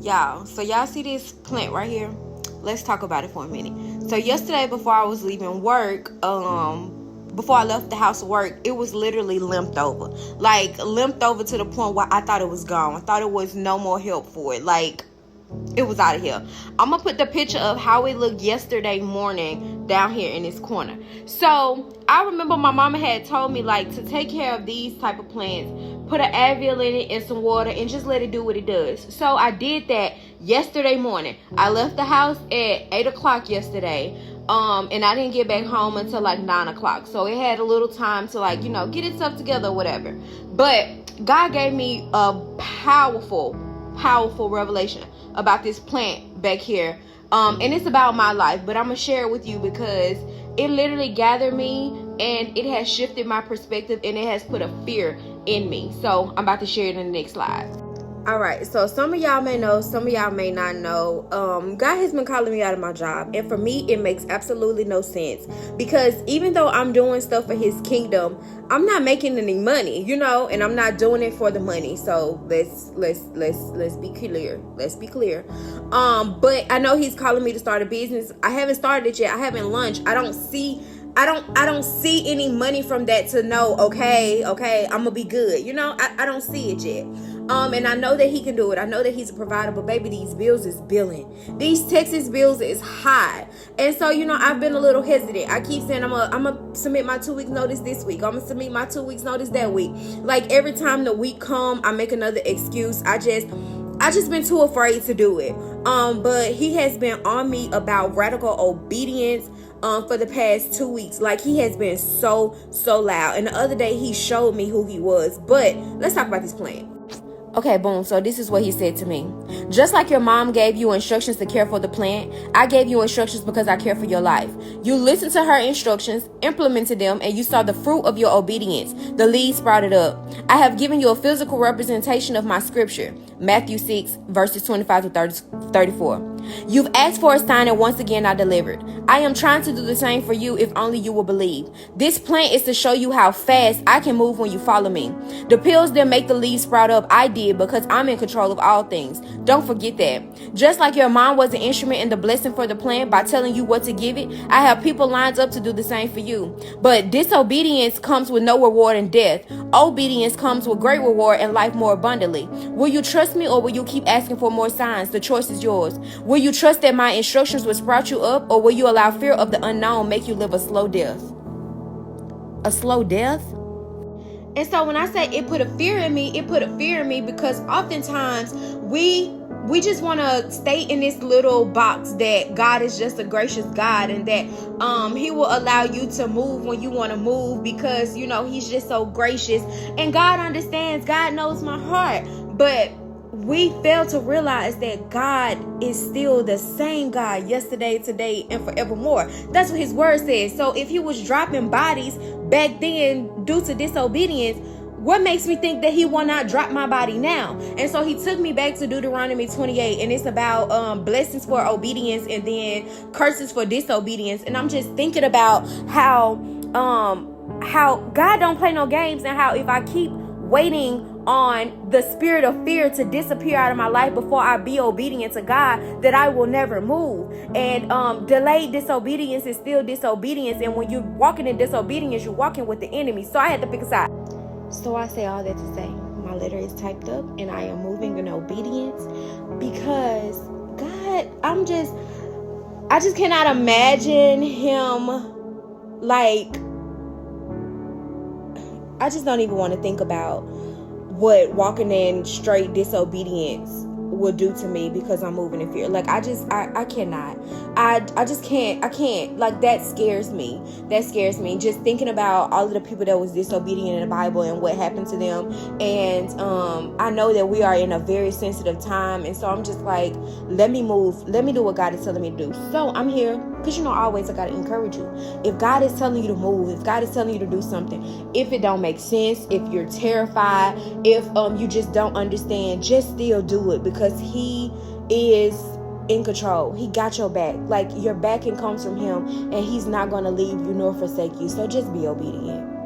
Y'all, so y'all see this plant right here? Let's talk about it for a minute. So yesterday, before I was leaving work, before I left the house to work, it was literally limped over. Like, limped over to the point where I thought it was gone. I thought it was no more help for it. Like, it was out of here. I'm gonna put the picture of how it looked yesterday morning down here in this corner. So I remember my mama had told me, like, to take care of these type of plants, put an Advil in it and some water and just let it do what it does. So I did that yesterday morning. I left the house at 8 o'clock yesterday. And I didn't get back home until like 9 o'clock. So it had a little time to, like, you know, get itself together or whatever. But God gave me a powerful revelation about this plant back here. And it's about my life, but I'm gonna share it with you because it literally gathered me and it has shifted my perspective and it has put a fear in me. So I'm about to share it in the next slide. All right, so some of y'all may know, some of y'all may not know. God has been calling me out of my job, and for me, it makes absolutely no sense because even though I'm doing stuff for His kingdom, I'm not making any money, you know, and I'm not doing it for the money. So let's be clear. Let's be clear. But I know He's calling me to start a business. I haven't started it yet. I haven't launched. I don't see any money from that to know, okay, I'm gonna be good. You know, I don't see it yet. And I know that He can do it. I know that He's a provider, but baby, these bills is billing. These Texas bills is high. And so, you know, I've been a little hesitant. I keep saying I'm gonna submit my 2 weeks notice this week. I'm gonna submit my 2 weeks notice that week. Like, every time the week come, I make another excuse. I just been too afraid to do it. But He has been on me about radical obedience for the past 2 weeks. Like, He has been so loud. And the other day He showed me who He was. But let's talk about this plan. Okay, boom. So this is what He said to me. Just like your mom gave you instructions to care for the plant, I gave you instructions because I care for your life. You listened to her instructions, implemented them, and you saw the fruit of your obedience. The leaves sprouted up. I have given you a physical representation of my scripture. Matthew 6, verses 25 to 34. You've asked for a sign, and once again I delivered. I am trying to do the same for you if only you will believe. This plant is to show you how fast I can move when you follow me. The pills that make the leaves sprout up, I did because I'm in control of all things. Don't forget that. Just like your mom was an instrument in the blessing for the plant by telling you what to give it, I have people lined up to do the same for you. But disobedience comes with no reward in death. Obedience comes with great reward and life more abundantly. Will you trust me, or will you keep asking for more signs? The choice is yours. Will you trust that my instructions will sprout you up, or will you allow fear of the unknown make you live a slow death? A slow death? And so when I say it put a fear in me, because oftentimes we just want to stay in this little box that God is just a gracious God, and that He will allow you to move when you want to move because, you know, He's just so gracious. And God understands. God knows my heart. But we fail to realize that God is still the same God yesterday, today, and forevermore. That's what His word says. So if He was dropping bodies back then due to disobedience, what makes me think that He will not drop my body now? And so He took me back to Deuteronomy 28, and it's about blessings for obedience and then curses for disobedience. And I'm just thinking about how God don't play no games, and how if I keep waiting on the spirit of fear to disappear out of my life before I be obedient to God, that I will never move. And delayed disobedience is still disobedience. And when you're walking in disobedience, you're walking with the enemy. So I had to pick a side. So I say all that to say, my letter is typed up and I am moving in obedience because God, I just cannot imagine Him, like, I just don't even want to think about what walking in straight disobedience will do to me because I'm moving in fear. Like, I cannot. I just can't. I can't. Like, that scares me. Just thinking about all of the people that was disobedient in the Bible and what happened to them. And I know that we are in a very sensitive time. And so I'm just like, let me move. Let me do what God is telling me to do. So I'm here because, you know, always I got to encourage you. If God is telling you to move, if God is telling you to do something, if it don't make sense, if you're terrified, if you just don't understand, just still do it because He is in control. He got your back. Like, your backing comes from Him, and He's not going to leave you nor forsake you. So just be obedient.